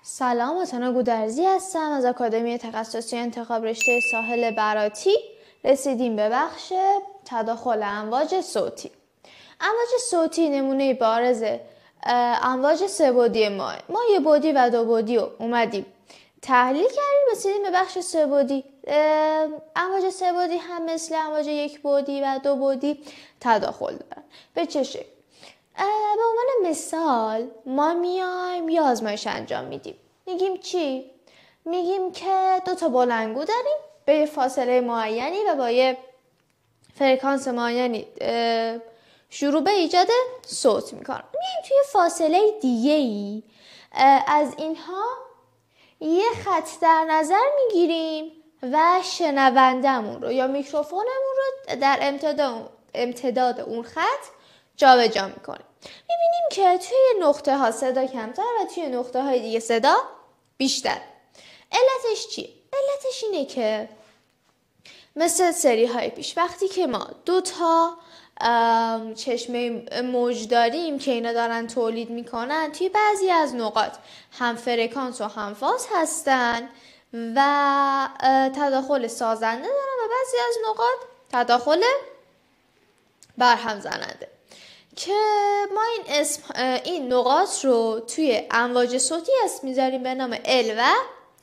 سلام، آتنا گودرزی هستم از آکادمی تخصصی انتخاب رشته ساحل براتی. رسیدیم به بخش تداخل امواج صوتی. امواج صوتی نمونه بارز امواج سه‌بعدی ما یه بعدی و دو بعدی رو اومدیم تحلیل کردیم، رسیدیم به بخش سه‌بعدی. امواج سه‌بعدی هم مثل امواج یک بعدی و دو بعدی تداخل دارن. به چه شکل؟ به عنوان مثال ما میایم یه آزمایش انجام میدیم. میگیم چی؟ میگیم که دو تا بلندگو داریم به یه فاصله معینی و با یه فرکانس معینی شروع به ایجاد صوت میکنن. میایم توی فاصله دیگه ای از اینها یه خط در نظر میگیریم و شنوندمون رو یا میکروفونمون رو در امتداد اون خط جابجا میکنیم. میبینیم که توی نقطه ها صدا کمتر و توی نقطه های دیگه صدا بیشتر. علتش چیه؟ علتش اینه که مثل سری های پیش وقتی که ما دو تا چشمه موج داریم که اینا دارن تولید میکنن، توی بعضی از نقاط هم فرکانس و هم فاز هستن و تداخل سازنده دارن و بعضی از نقاط تداخل برهم زننده که ما این نقاط رو توی امواج صوتی اسم میذاریم به نام L و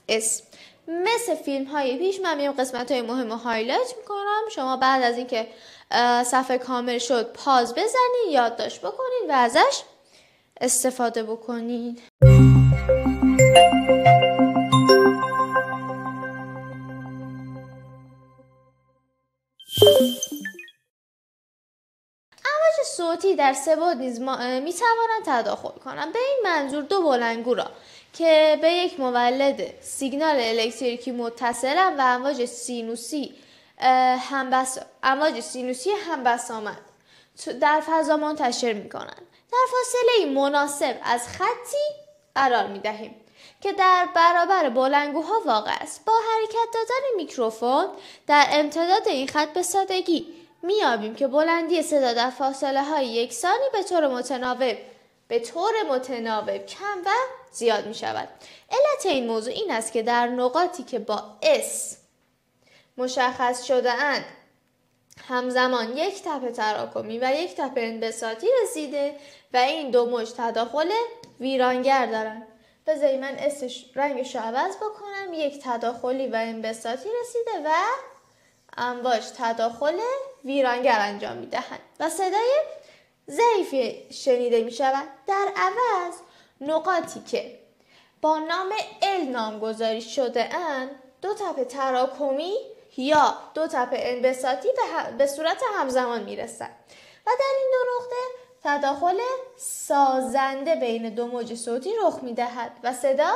S. مثل فیلم های پیش من میام قسمت های مهم رو هایلایت میکنم. شما بعد از اینکه صفحه کامل شد پاز بزنید، یادداشت بکنید و ازش استفاده بکنید. امواج صوتی در سه بعد نیز میتوانند تداخل کنند. به این منظور دو بلندگو را که به یک مولد سیگنال الکتریکی متصلند و امواج سینوسی همبسامند در فضا منتشر میکنند، در فاصله مناسب از خطی قرار میدهیم که در برابر بلندگوها واقع است. با حرکت دادن میکروفون در امتداد این خط به سادگی میابیم که بلندی صدا در فاصله های یکسانی به طور متناوب کم و زیاد می شود. علت این موضوع این است که در نقاطی که با S مشخص شده اند همزمان یک تپه تراکمی و یک تپه انبساطی رسیده و این دو موج تداخل ویرانگر دارند. بذارید من رنگش رو عوض بکنم. یک تداخلی و انبساطی رسیده و امواج تداخل ویرانگر انجام میدهند و صدای ضعیفی شنیده می شود. در عوض نقاطی که با نام L نامگذاری شده اند دو تپه تراکمی یا دو تپه انبساطی به صورت همزمان می رسند و در این دو نقطه تداخل سازنده بین دو موج صوتی رخ می دهد و صدا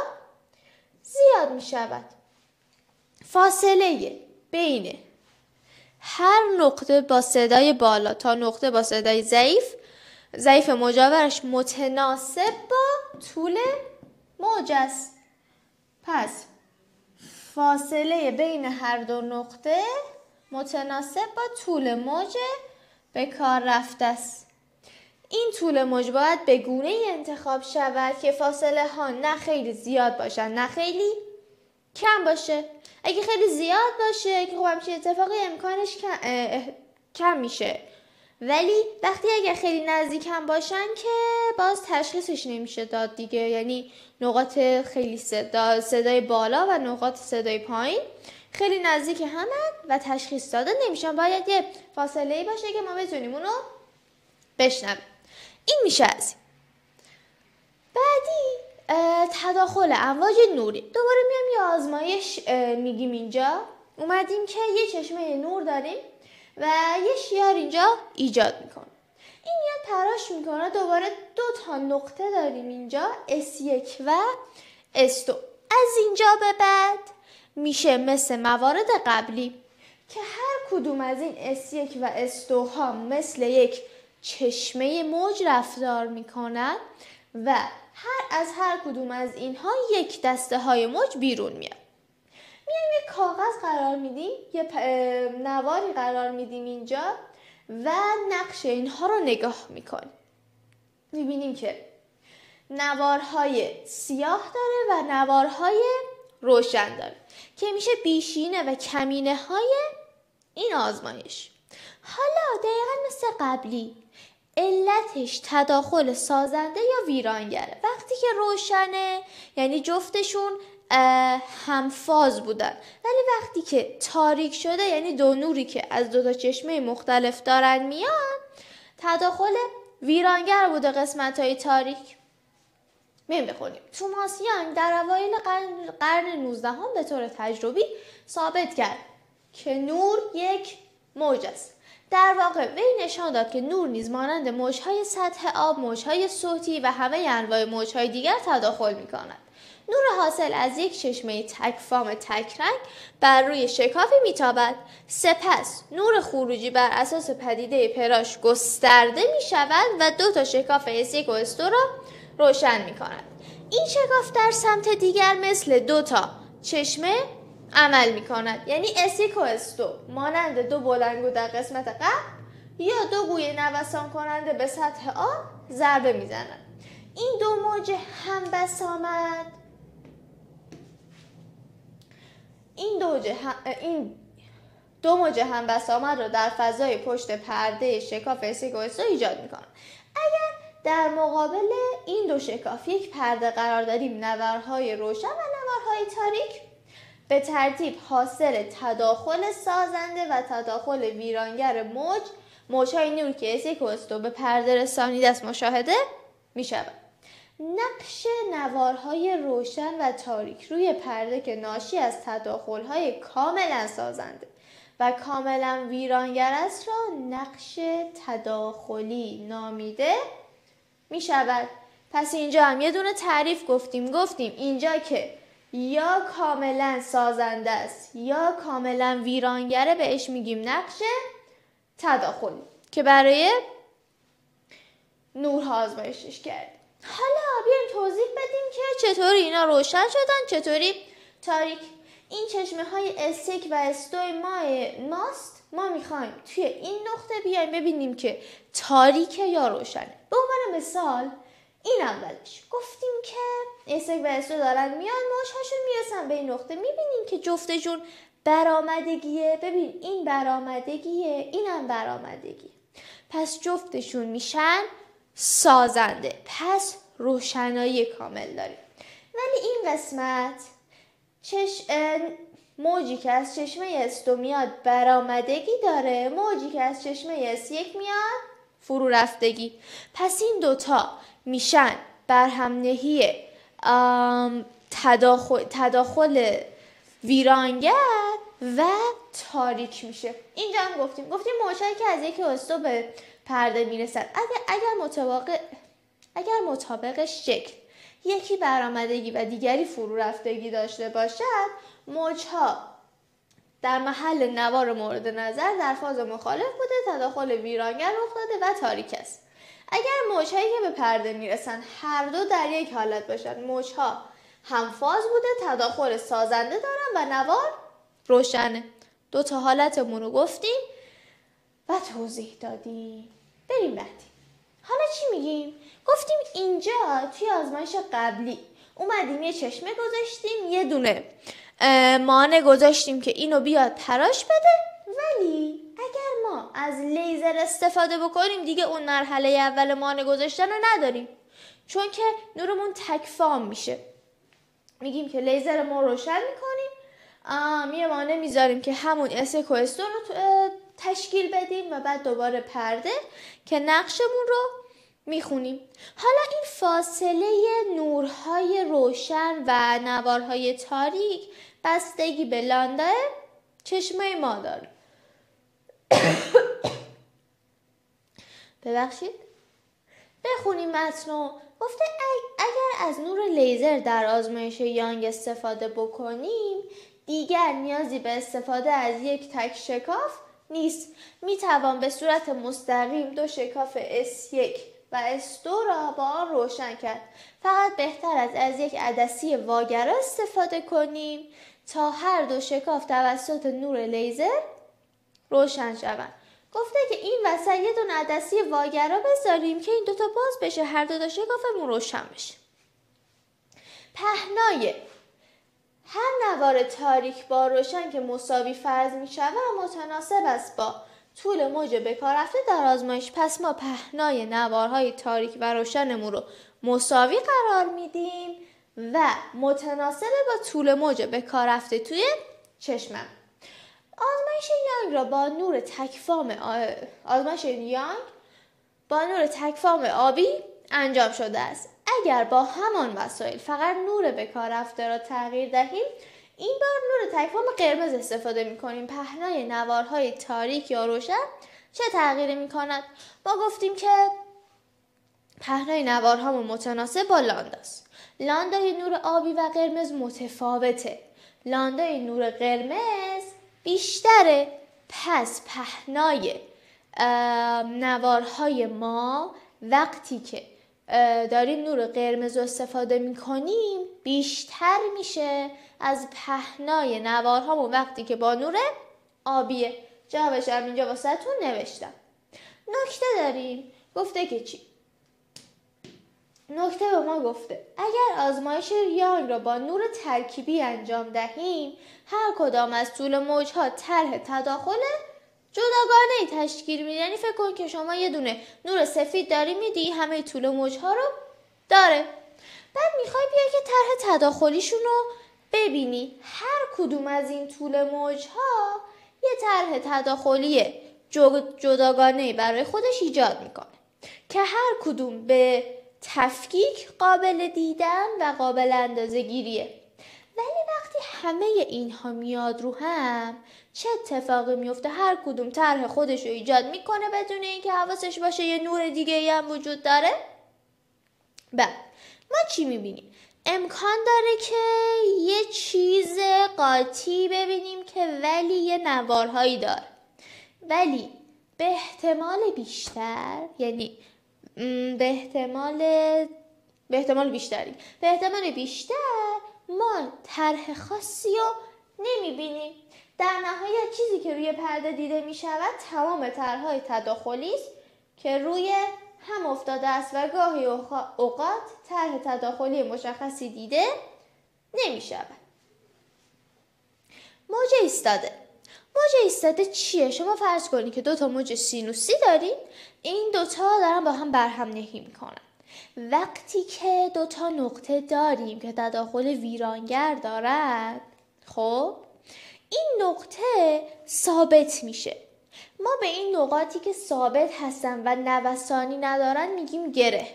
زیاد می شود. فاصله بین هر نقطه با صدای بالا تا نقطه با صدای ضعیف مجاورش متناسب با طول موج است. پس فاصله بین هر دو نقطه متناسب با طول موج به کار رفته است. این طول موج باید به گونه‌ای انتخاب شود که فاصله ها نه خیلی زیاد باشن نه خیلی کم باشه. اگه خیلی زیاد باشه که خب همچین اتفاقی امکانش کم میشه، ولی وقتی اگه خیلی نزدیک هم باشن که باز تشخیصش نمیشه داد دیگه. یعنی نقاط خیلی صدای بالا و نقاط صدای پایین خیلی نزدیک همن و تشخیص داده نمیشن. باید یه فاصله‌ای باشه که ما بتونیم اونو بشنویم. این میشه از این. بعدی تداخل امواج نوری. دوباره میام یه آزمایش میگیم. اینجا اومدیم که یه چشمه نور داریم و یه شیار اینجا ایجاد میکنه. این میاد تراش میکنه. دوباره دو تا نقطه داریم اینجا S1 و S2. از اینجا به بعد میشه مثل موارد قبلی که هر کدوم از این S1 و S2 ها مثل یک چشمه موج رفتار میکنن و از هر کدوم از اینها یک دسته های موج بیرون میاد. میایم یک کاغذ قرار میدیم، یه نواری قرار میدیم اینجا و نقش اینها رو نگاه میکنیم. میبینیم که نوارهای سیاه داره و نوارهای روشن داره که میشه بیشینه و کمینه های این آزمایش. حالا دقیقا مثل قبلی علتش تداخل سازنده یا ویرانگره. وقتی که روشنه یعنی جفتشون همفاز بودن، ولی وقتی که تاریک شده یعنی دو نوری که از دو تا چشمه مختلف دارن میان، تداخل ویرانگر بوده قسمت‌های تاریک. میم بخونیم. توماس یانگ در اوایل قرن 19 به طور تجربی ثابت کرد که نور یک موج است. در واقع وی نشان داد که نور نیز مانند موج‌های سطح آب، موج‌های صوتی و همه انواع موج‌های دیگر تداخل می‌کند. نور حاصل از یک چشمه تکفام تکرنگ بر روی شکافی میتابد. سپس نور خروجی بر اساس پدیده پراش گسترده میشود و دو تا شکاف S1 و S2 را روشن میکند. این شکاف در سمت دیگر مثل دو تا چشمه عمل میکند، یعنی S1 و S2 مانند دو بلندگو در قسمت قبل یا دو گوی نوسان کننده به سطح آب ضربه میزنند. این دو موج همبسامد را در فضای پشت پرده شکاف S1 و S2 ایجاد میکنند. اگر در مقابل این دو شکاف یک پرده قرار داریم، نوارهای روشن و نوارهای تاریک، به ترتیب حاصل تداخل سازنده و تداخل ویرانگر موجهای نور که S1 و S2 به پرده رسانیده است مشاهده می شود. نقش نوارهای روشن و تاریک روی پرده که ناشی از تداخل‌های کاملا سازنده و کاملا ویرانگر است را نقش تداخلی نامیده می شود. پس اینجا هم یه دونه تعریف گفتیم اینجا که یا کاملا سازنده است یا کاملا ویرانگره بهش میگیم نقش تداخلی که برای نورها آزمایشش کرد. حالا بیایم توضیح بدیم که چطوری اینا روشن شدن، چطوری تاریک. این چشمه های S1 و S2 ماست. ما میخوایم توی این نقطه بیایم ببینیم که تاریکه یا روشنه. به عنوان مثال این اولش گفتیم که S1 و S2 دارن میان، موجهاشون میرسن به این نقطه، میبینیم که جفتشون برآمدگیه. ببین این برآمدگیه، اینم برآمدگیه، پس جفتشون میشن سازنده، پس روشنایی کامل داریم. ولی این قسمت موجی که از چشمه S2 میاد برآمدگی داره، موجی که از چشمه S1 میاد فرو رفتگی. پس این دوتا میشن برهمنهی تداخل ویرانگر و تاریک میشه. اینجا هم گفتیم موجهایی که از یک S2 به پرده میرسن اگر مطابق شکل یکی برآمدگی و دیگری فرو رفتگی داشته باشد، موجها در محل نوار مورد نظر در فاز مخالف بوده، تداخل ویرانگر رخ داده و تاریک است. اگر موجهایی که به پرده میرسن هر دو در یک حالت باشند، موجها همفاز بوده، تداخل سازنده دارن و نوار روشنه. دو تا حالتمون رو گفتیم و توضیح دادیم. بریم بعدی. حالا چی میگیم؟ گفتیم اینجا توی آزمایش قبلی اومدیم یه چشمه گذاشتیم، یه دونه مانع گذاشتیم که اینو بیاد تراش بده، ولی اگر ما از لیزر استفاده بکنیم دیگه اون مرحله اول مانع گذاشتن رو نداریم، چون که نورمون تکفام میشه. میگیم که لیزر ما روشن میکنیم، یه مانع میذاریم که همون S1 و S2 رو تشکیل بدیم و بعد دوباره پرده که نقشمون رو میخونیم. حالا این فاصله نورهای روشن و نوارهای تاریک بستگی به لانده چشمه ما داره. ببخشید. بخونیم متنو. گفته اگر از نور لیزر در آزمایش یانگ استفاده بکنیم دیگر نیازی به استفاده از یک تک شکاف نیست. میتوان به صورت مستقیم دو شکاف S1 و S2 را با آن روشن کرد. فقط بهتر است از یک عدسی واگرا استفاده کنیم تا هر دو شکاف توسط نور لیزر روشن شوند. گفته که این وسط یه دونه عدسی واگرا بذاریم که این دوتا باز بشه، هر دو تا شکافمون روشن بشه. پهنای هر نوار تاریک با روشن که مساوی فرض می شود و متناسب است با طول موج بکار رفته در آزمایش. پس ما پهنای نوارهای تاریک و روشنمون رو مساوی قرار میدیم و متناسب با طول موج بکار رفته توی چشمم. آزمایش یانگ را با نور تکفام آبی انجام شده است. اگر با همان وسایل فقط نور بکار رفته را تغییر دهیم، این بار نور تکفام قرمز استفاده می‌کنیم. پهنای نوارهای تاریک یا روشن چه تغییری می‌کند؟ ما گفتیم که پهنای نوارهامون متناسب با لانداست. لاندای نور آبی و قرمز متفاوته. لاندای نور قرمز بیشتره. پس پهنای نوارهای ما وقتی که داریم نور قرمز رو استفاده میکنیم بیشتر میشه از پهنای نوارهامون وقتی که با نور آبیه. جوابش هم اینجا واسه تون نوشتم. نکته داریم. گفته که چی؟ نکته به ما گفته اگر آزمایش یانگ را با نور ترکیبی انجام دهیم، هر کدام از طول موجها طرح تداخل جداگانه‌ای تشکیل میده. یعنی فکر کن که شما یه دونه نور سفید داری میدی، همه طول موجها رو داره. بعد میخوای بیای که طرح تداخلیشون رو ببینی. هر کدوم از این طول موجها یه طرح تداخلی جداگانه‌ای برای خودش ایجاد میکنه که هر کدوم به تفکیک قابل دیدن و قابل اندازه گیریه. ولی وقتی همه اینها میاد رو هم، چه اتفاقی میفته؟ هر کدوم طرح خودش رو ایجاد میکنه بدون اینکه حواسش باشه یه نور دیگه ای هم وجود داره. بعد ما چی میبینیم؟ امکان داره که یه چیز قاطی ببینیم که ولی یه نوارهایی داره. ولی به احتمال بیشتر، یعنی به احتمال بیشتر ما طرح خاصی رو نمیبینیم. در نهایت چیزی که روی پرده دیده میشود تمام طرح‌های تداخلی است که روی هم افتاده است و گاهی اوقات طرح تداخلی مشخصی دیده نمیشود. موج ایستاده چیه؟ شما فرض کنید که دو تا موج سینوسی دارین. این دوتا دارن با هم برهم نهی میکنن. وقتی که دو تا نقطه داریم که تداخل ویرانگر دارد، خب این نقطه ثابت میشه. ما به این نقاطی که ثابت هستن و نوسانی ندارن میگیم گره.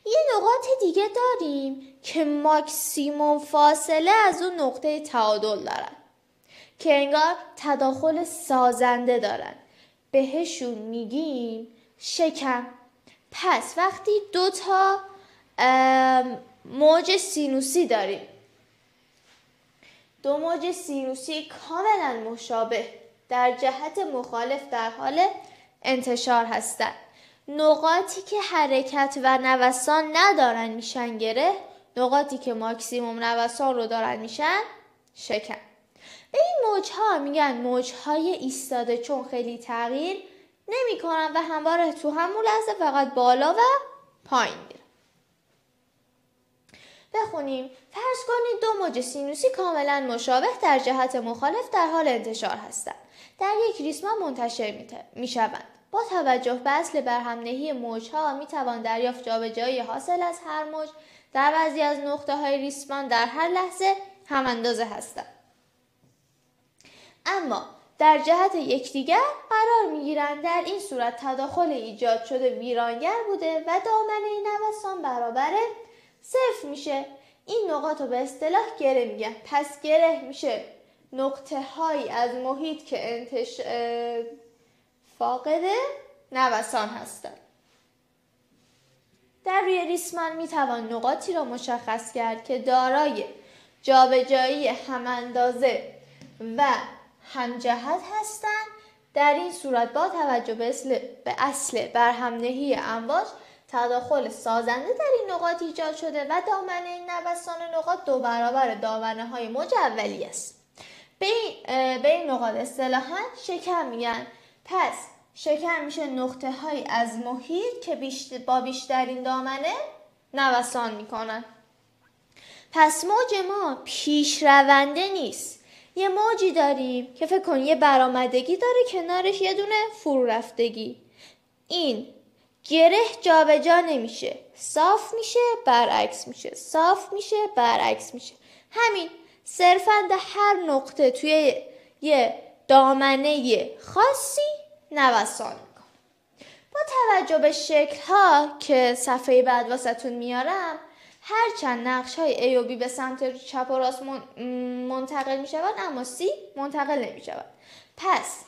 یه نقاط دیگه داریم که ماکسیموم فاصله از اون نقطه تعادل دارن که انگار تداخل سازنده دارن. بهشون میگیم شکم. پس وقتی دو تا موج سینوسی داریم، دو موج سینوسی کاملا مشابه در جهت مخالف در حال انتشار هستند، نقاطی که حرکت و نوسان ندارن میشن گره، نقاطی که ماکسیموم نوسان رو دارن میشن شکم. به این موجها میگن موجهای ایستاده، چون خیلی تغییر نمی کنن و همواره تو همون لحظه فقط بالا و پایین میرن. بخونیم. فرض کنید دو موج سینوسی کاملا مشابه در جهت مخالف در حال انتشار هستند. در یک ریسمان منتشر می شوند. با توجه به اصل برهمنهی موجها می توان دریافت جابجایی حاصل از هر موج در بعضی از نقطه های ریسمان در هر لحظه هم اندازه هستند. اما در جهت یکدیگر قرار می‌گیرند. در این صورت تداخل ایجاد شده ویرانگر بوده و دامنه نوسان برابر صفر میشه. این نقاط رو به اصطلاح گره میگن. پس گره میشه نقطه هایی از محیط که فاقد نوسان هستند. در روی ریسمان میتوان نقاطی را مشخص کرد که دارای جابجایی هم اندازه و همجهت هستند. در این صورت با توجه به اصل برهمنهی امواج تداخل سازنده در این نقاط ایجاد شده و دامنه نوسان نقاط 2 برابر دامنه های موج اولیه است. به این نقاط اصطلاحاً شکم میگن. پس شکم میشه نقطه های از محیط که با بیشترین دامنه نوسان میکنن. پس موج ما پیش رونده نیست. یه موجی داریم که فکر کن یه برآمدگی داره، کنارش یه دونه فرو رفتگی. این گره جابجا نمیشه، صاف میشه برعکس میشه، صاف میشه برعکس میشه. همین صرفاً در هر نقطه توی یه دامنه خاصی نوسان میکنه. با توجه به شکل ها که صفحه بعد واسهتون میارم، هرچند نقش های A و B به سمت چپ و راست منتقل می شود، اما C منتقل نمی شود. پس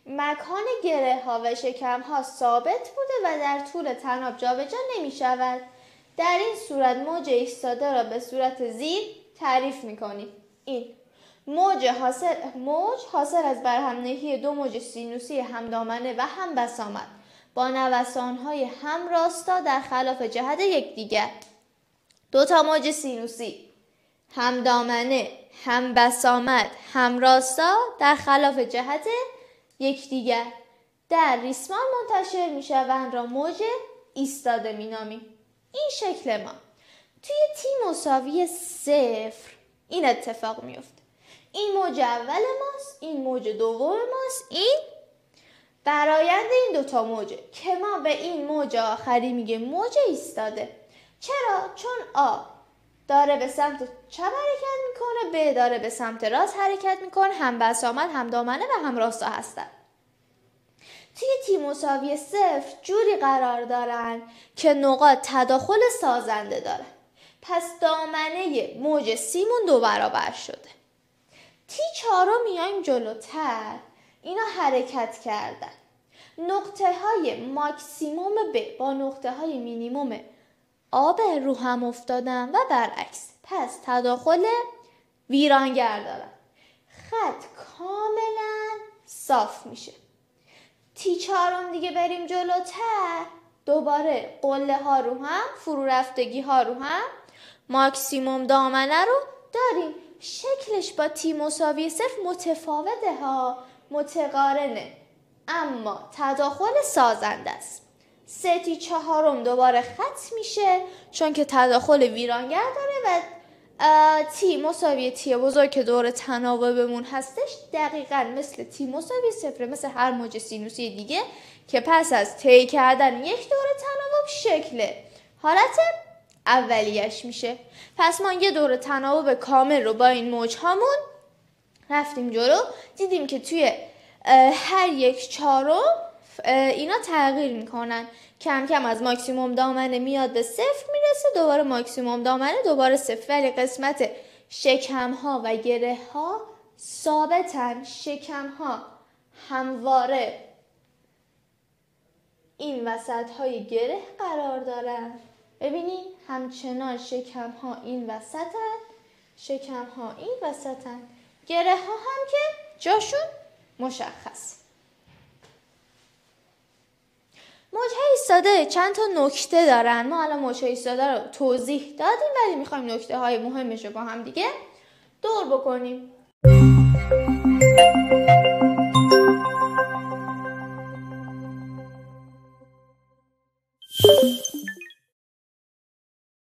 مکان گره ها و شکم ها ثابت بوده و در طول طناب جابجا نمی شود. در این صورت موج ایستاده را به صورت زیر تعریف می کنیم. این موج حاصل از برهمنهی دو موج سینوسی همدامنه و هم بسامد با نوسان های هم راستا در خلاف جهت یکدیگر. دو تا موج سینوسی هم دامنه، هم بسامد، هم راستا در خلاف جهت یکدیگر در ریسمان منتشر می شوند را موج ایستاده می نامیم. این شکل ما توی T=0 این اتفاق می افته. این موج اول ماست، این موج دوم ماست، این برآیند این دوتا موجه که ما به این موج آخری میگه موج ایستاده. چرا؟ چون آ داره به سمت چپ حرکت میکنه، ب داره به سمت راست حرکت میکنه، هم بسامد، هم دامنه و هم راستا هستن. توی T=0 جوری قرار دارن که نقاط تداخل سازنده داره. پس دامنه موج سیمون 2 برابر شده. T4 میایم جلوتر، اینا حرکت کردن. نقطه های ماکسیموم ب با نقطه های مینیموم آب رو هم افتادن و برعکس. پس تداخل ویرانگر دارن. خط کاملا صاف میشه. T4 دیگه بریم جلوتر، دوباره قله ها رو هم، فرو رفتگی ها رو هم، ماکسیموم دامنه رو داریم. شکلش با T=0 متفاوته ها، متقارنه، اما تداخل سازنده است. 3T4 دوباره خط میشه چون که تداخل ویرانگر داره و T=T بزرگ که دور تناوبمون هستش دقیقاً مثل T=0، مثل هر موج سینوسی دیگه که پس از طی کردن یک دور تناوب شکل حالت اولیش میشه. پس ما یه دور تناوب کامل رو با این موج هامون رفتیم جلو، دیدیم که توی هر 1/4 اینا تغییر میکنن، کم کم از ماکسیموم دامنه میاد به 0 میرسه، دوباره ماکسیموم دامنه، دوباره 0، ولی قسمت شکم ها و گره ها ثابتن. شکم ها همواره این وسط های گره قرار دارن. ببینین همچنان شکم ها این وسطن، شکم ها این وسطن، گره ها هم که جاشون مشخص. موج‌های ایستاده چند تا نکته دارن. ما الان موج‌های ایستاده رو توضیح دادیم ولی میخوایم نکته های مهمش رو با هم دیگه دور بکنیم.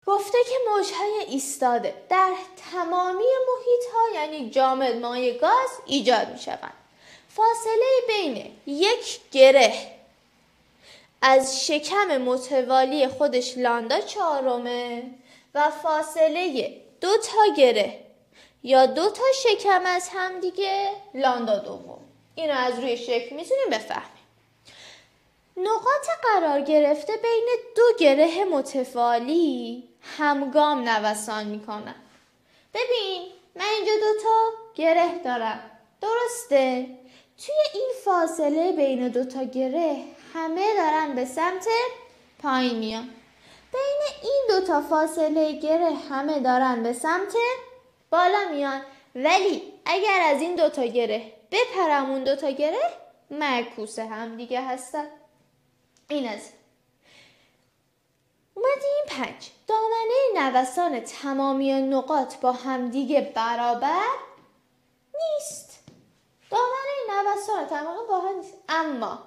گفته که موج‌های ایستاده در تمامی محیط‌ها یعنی جامد، مایع، گاز ایجاد می‌شوند. فاصله بین یک گره از شکم متوالی خودش لامدا 4 و فاصله 2 تا گره یا 2 تا شکم از هم دیگه لامدا 2. اینو از روی شکل میتونیم بفهمیم. نقاط قرار گرفته بین 2 گره متوالی همگام نوسان میکنن. ببین من اینجا 2 تا گره دارم، درسته؟ توی این فاصله بین 2 تا گره همه دارن به سمت پایین میان. بین این 2 تا فاصله گره همه دارن به سمت بالا میان، ولی اگر از این 2 تا گره بپرم اون 2 تا گره معکوس هم دیگه هستن. این از اومدی این 5 دامنه نوسان تمامی نقاط با همدیگه برابر نیست. دامنه نوسان تمامی با هم نیست، اما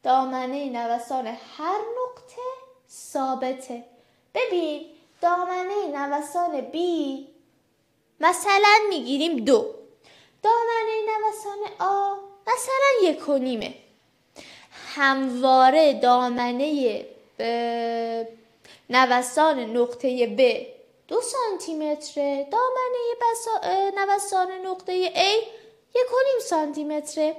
دامنه نوسان هر نقطه ثابته. ببین دامنه نوسان B مثلا میگیریم 2، دامنه نوسان A مثلا 1.5. همواره دامنه نوسان نقطه B 2 سانتیمتره، دامنه نوسان نقطه A 1.5 سانتیمتره.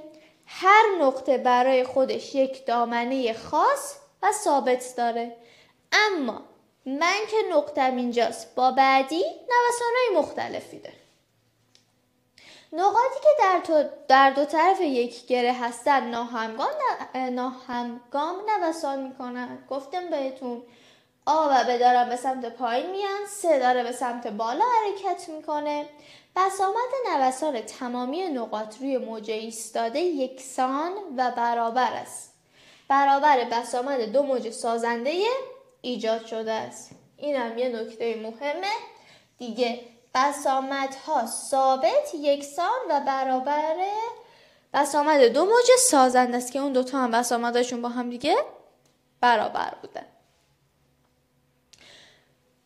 هر نقطه برای خودش یک دامنه خاص و ثابت داره. اما من که نقطم اینجاست با بعدی نوسانهای مختلفی داره. نقاطی که در دو طرف یک گره هستن ناهمگام نوسان میکنن. گفتم بهتون آ و ب دارن به سمت پایین میان، سه داره به سمت بالا حرکت میکنه. بسامد نوسان تمامی نقاط روی موج ایستاده یکسان و برابر است. برابر بسامد دو موج سازنده ایجاد شده است. این هم یه نکته مهمه دیگه. بسامدها ثابت، یکسان و برابر بسامد دو موج سازنده است که اون دوتا هم بسامدشون با هم دیگه برابر بودن.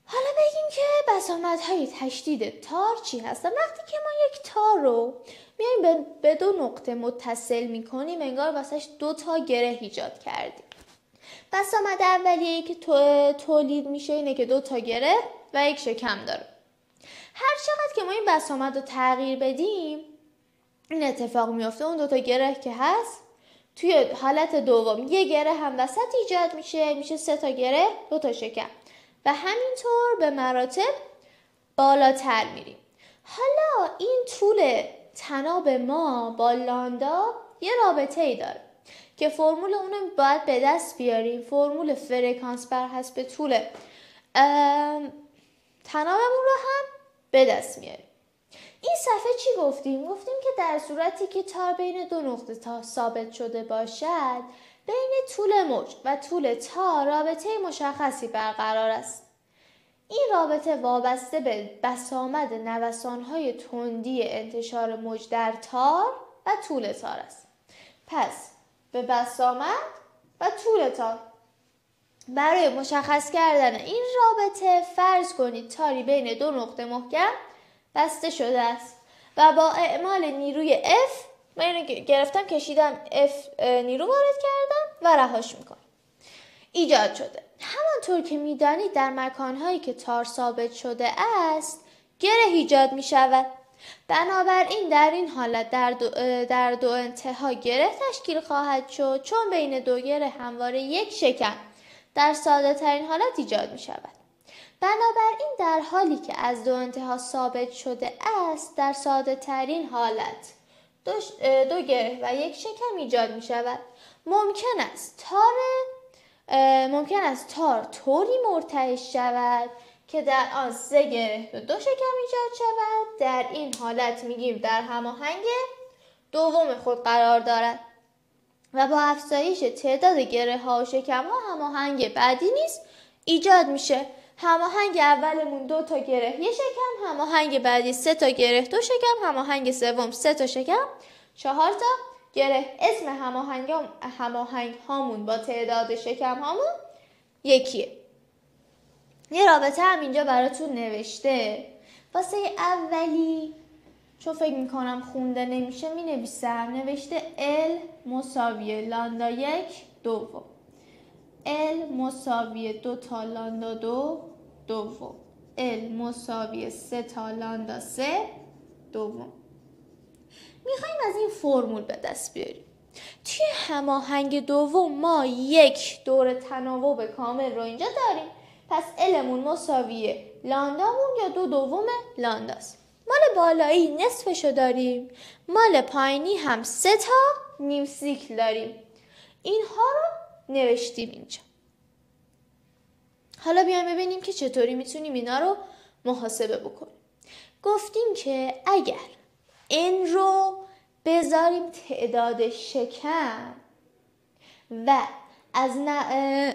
حالا بگیم که بسامدهای تشدید تار چی هستن؟ وقتی که ما یک تار رو میایم به دو نقطه متصل میکنیم انگار واسش دو تا گره ایجاد کردیم. بسامد اولیه‌ای که تولید میشه اینه که دو تا گره و یک شکم داره. هر چقدر که ما این بسامد رو تغییر بدیم این اتفاق میفته. اون دو تا گره که هست توی حالت دوم یه گره هم وسط ایجاد میشه 3 تا گره 2 تا شکم و همینطور به مراتب بالاتر میریم. حالا این طول تناب ما با لاندا یه رابطه ای داره که فرمول اونو باید به دست بیاریم. فرمول فرکانس بر حسب طول تنابمون رو هم به دست میاریم. این صفحه چی گفتیم؟ گفتیم که در صورتی که تار بین دو نقطه تا ثابت شده باشد بین طول موج و طول تار رابطه مشخصی برقرار است. این رابطه وابسته به بسامد نوسان‌های تندی انتشار موج در تار و طول تار است. پس به بسامد و طول تار برای مشخص کردن این رابطه فرض کنید تاری بین دو نقطه محکم بسته شده است و با اعمال نیروی F من اینو گرفتم کشیدم F نیرو وارد کردم و رهاش میکنم ایجاد شده. همانطور که میدانید در مکانهایی که تار ثابت شده است گره ایجاد میشود. بنابراین در این حالت در دو انتها گره تشکیل خواهد شد چون بین دو گره همواره یک شکم در ساده ترین حالت ایجاد می شود. بنابراین در حالی که از دو انتها ثابت شده است در ساده ترین حالت دو گره و یک شکم ایجاد می شود. ممکن است تار طوری مرتعش شود که در آن 3 گره و 2 شکم ایجاد شود. در این حالت میگیم در هماهنگ دوم خود قرار دارد و با افزایش تعداد گره ها و شکم ها هماهنگ بعدی نیز ایجاد میشه. هماهنگ اولمون 2 تا گره 1 شکم، هماهنگ بعدی 3 تا گره 2 شکم، هماهنگ سوم 3 تا شکم 4 تا گره. اسم هماهنگ هامون با تعداد شکم هامون یکیه. یه رابطه هم اینجا براتون نوشته. واسه اولی چون فکر میکنم خونده نمیشه می نویسم. نوشته L مساویه لاندا 1 دوم، L مساویه 2 تا لاندا 2 دوم، L مساویه 3 تا لاندا 3 دوم. میخوایم از این فرمول به دست بیاریم. توی هماهنگ دوم ما یک دور تناوب کامل رو اینجا داریم. پس Lمون مساویه لاندامون یا 2 دوم لانداست. مال بالایی نصفشو داریم، مال پایینی هم 3 تا نیم سیکل داریم. اینها رو نوشتیم اینجا. حالا بیایم ببینیم که چطوری میتونیم اینا رو محاسبه بکنیم. گفتیم که اگر n رو بذاریم تعداد شکم و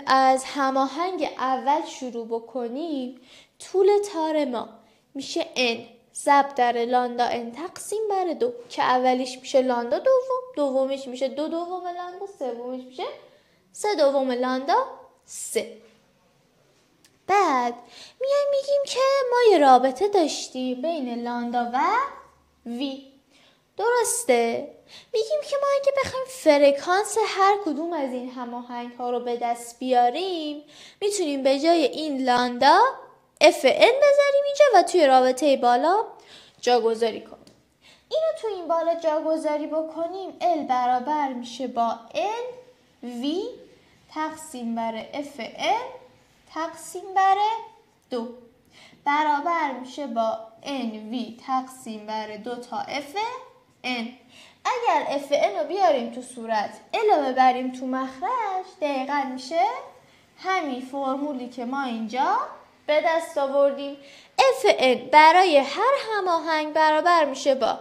از هماهنگ اول شروع بکنیم طول تار ما میشه n ضرب در لاندا n تقسیم بر 2 که اولیش میشه لاندا دوم، دومیش میشه 2 دوم لاندا، سومیش میشه 3/2 لامدا 3. بعد میگیم که ما یه رابطه داشتیم بین لامدا و وی. درسته؟ میگیم که ما اگه بخوایم فرکانس هر کدوم از این هماهنگ ها رو به دست بیاریم میتونیم به جای این لامدا Fn بذاریم اینجا و توی رابطه بالا جاگذاری کنیم. اینو تو این بالا جاگذاری بکنیم L برابر میشه با N V تقسیم بر Fn تقسیم بر 2 برابر میشه با NV تقسیم بر 2 تا Fn. اگر Fn رو بیاریم تو صورت L رو ببریم تو مخرج دقیقا میشه همین فرمولی که ما اینجا به دست آوردیم. Fn برای هر هماهنگ برابر میشه با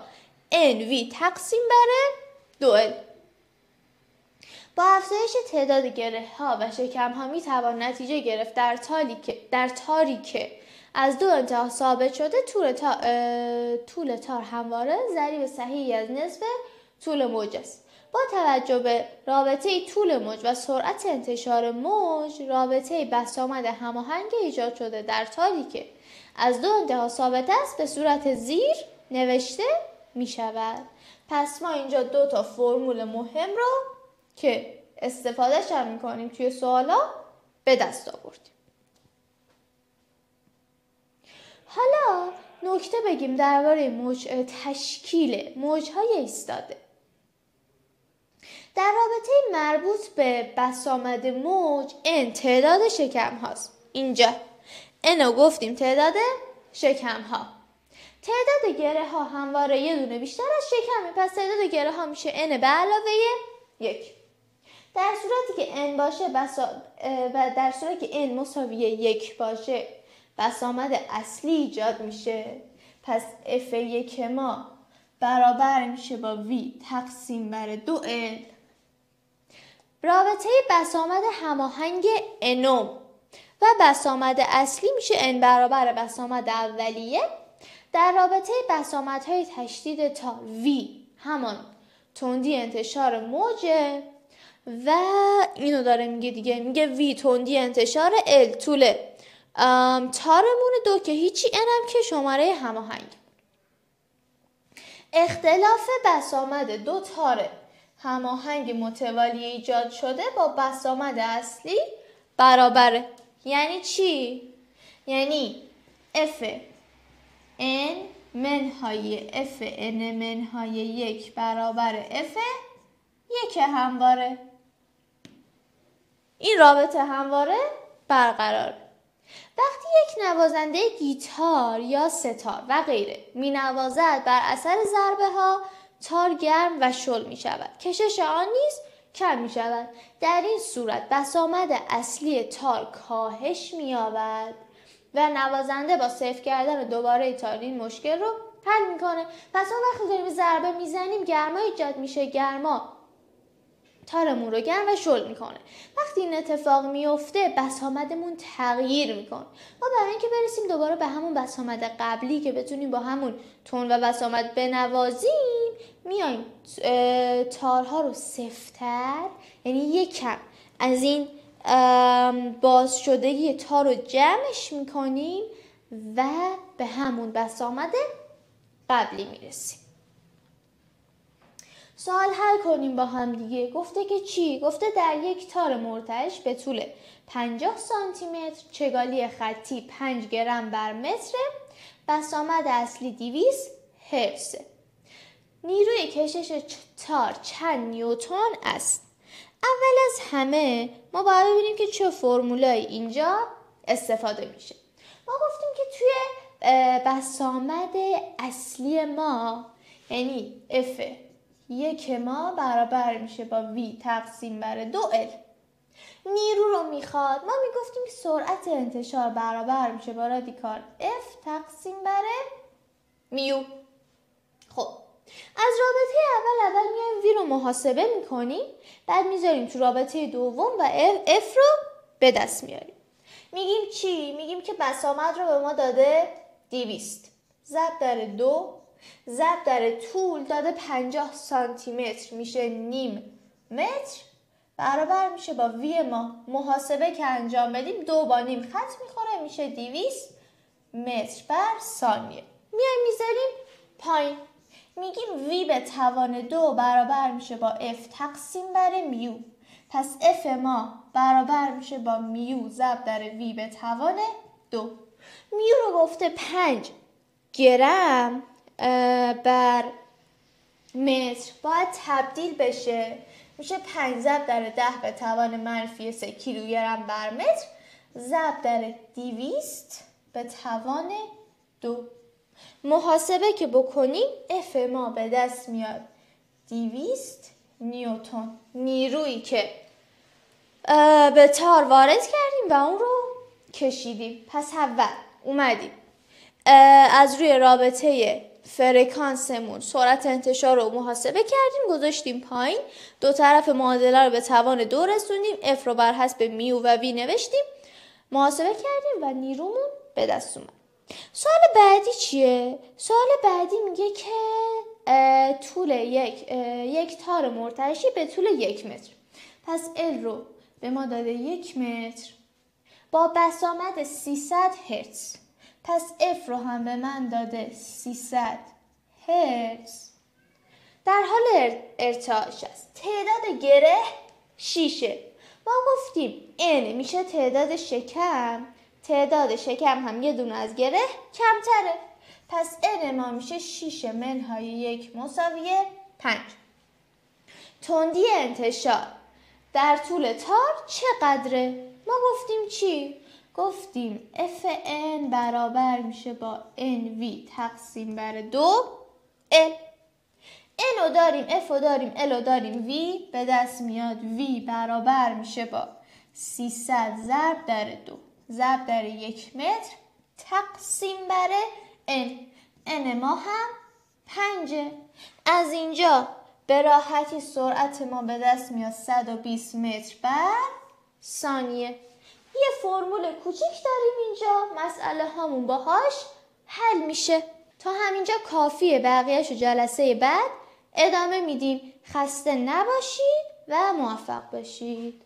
NV تقسیم بر 2L. با افزایش تعداد گره ها و شکم ها می توان نتیجه گرفت در تاری که از 2 انتها ثابت شده طول تار همواره ضریب صحیحی از نصف طول موج است. با توجه به رابطه طول موج و سرعت انتشار موج، رابطه بسامد هماهنگ ایجاد شده در تاری که از 2 انتها ثابت است به صورت زیر نوشته می شود. پس ما اینجا 2 تا فرمول مهم رو که استفادهش هم میکنیم توی سوالا به دست آوردیم. حالا نکته بگیم درباره تشکیل موج‌های ایستاده. در رابطه مربوط به بسامد موج n تعداد شکم هاست. اینجا n رو گفتیم تعداد شکم ها. تعداد گره ها همواره یه دونه بیشتر از شکمه، پس تعداد گره ها میشه n به علاوه 1. در صورتی که n باشه و در صورتی که n مساوی 1 باشه بسامد اصلی ایجاد میشه. پس F1 ما برابر میشه با V تقسیم بر 2L. رابطه بسامد هماهنگ نم و بسامد اصلی میشه n برابر بسامد اولیه. در رابطه بسامدهای تشدید تا V همان تندی انتشار موجه و اینو داره میگه دیگه، میگه V تندی انتشار L طول تارمون 2 که هیچی n هم که شماره هماهنگ. اختلاف بسامد 2 تار هماهنگ متوالی ایجاد شده با بسامد اصلی برابره. یعنی چی؟ یعنی F n منهای F n منهای 1 برابر F 1 همواره. این رابطه همواره برقرار. وقتی یک نوازنده گیتار یا ستار و غیره می نوازد بر اثر ضربه ها تار گرم و شل می شود. کشش آن نیز کم می شود. در این صورت بسامد اصلی تار کاهش می یابد و نوازنده با صفر کردن دوباره تار این مشکل رو حل می کنه. پس ما وقتی داریم ضربه می زنیم گرما ایجاد میشه، گرما تارمون رو گرم و شل میکنه. وقتی این اتفاق میفته بسامدمون تغییر میکنه. ما برای اینکه برسیم دوباره به همون بسامد قبلی که بتونیم با همون تون و بسامد بنوازیم میایم تارها رو سفت‌تر، یعنی یک کم از این باز شدگی تار رو جمعش میکنیم و به همون بسامد قبلی میرسیم. سوال حل کنیم با هم دیگه. گفته که چی؟ گفته در یک تار مرتعش به طول 50 سانتی متر چگالی خطی 5 گرم بر متر، بسامد اصلی 200 هرتز. نیروی کشش تار چند نیوتن است؟ اول از همه ما باید ببینیم که چه فرمولایی اینجا استفاده میشه. ما گفتیم که توی بسامد اصلی ما یعنی F 1 ما برابر میشه با V تقسیم بر 2L. نیرو رو میخواد. ما میگفتیم که سرعت انتشار برابر میشه با رادیکال F تقسیم بر میو. خب از رابطه اول میایم V رو محاسبه میکنیم، بعد میذاریم تو رابطه دوم و F رو به دست میاریم. میگیم چی؟ میگیم که بسامد رو به ما داده 200 ضرب در 2 ضرب در طول داده 50 سانتی متر میشه نیم متر برابر میشه با وی ما. محاسبه که انجام بدیم 2 با نیم خط میخوره، میشه 200 متر بر ثانیه. میایم میذاریم پایین، میگیم وی به توان 2 برابر میشه با اف تقسیم بر میو. پس اف ما برابر میشه با میو ضرب در وی به توان 2. میو رو گفته 5 گرم بر متر باید تبدیل بشه، میشه 5 ضرب در 10 به توان منفی 3 کیلوگرم بر متر ضرب در 200 به توان 2. محاسبه که بکنیم اف ما به دست میاد 200 نیوتن، نیرویی که به تار وارد کردیم و اون رو کشیدیم. پس اول اومدیم از روی رابطه فرکانسمون سرعت انتشار رو محاسبه کردیم، گذاشتیم پایین، 2 طرف معادله رو به توان 2 رسوندیم، اف رو بر حسب میو و وی نوشتیم، محاسبه کردیم و نیرومون به دست اومد. سوال بعدی چیه؟ سوال بعدی میگه که طول یک تار مرتعشی به طول 1 متر. پس ال رو به ما داده 1 متر با بسامد 300 هرتز. پس اف رو هم به من داده 300 هرتز. در حال ارتعاش است. تعداد گره 6. ما گفتیم n میشه تعداد شکم. تعداد شکم هم یه دونه از گره کمتره. پس n ما میشه 6 منهای 1 مساوی 5. تندی انتشار در طول تار چقدره؟ ما گفتیم چی؟ گفتیم Fn برابر میشه با Nv تقسیم بر 2 L. N رو داریم، F رو داریم، L رو داریم، V به دست میاد V برابر میشه با 300 ضرب در 2 ضرب در 1 متر تقسیم بر N. N ما هم 5. از اینجا به راحتی سرعت ما به دست میاد 120 متر بر ثانیه. یه فرمول کوچیک داریم اینجا، مسئله هامون باهاش حل میشه. تا همینجا کافیه، بقیه‌شو جلسه بعد ادامه میدیم. خسته نباشید و موفق باشید.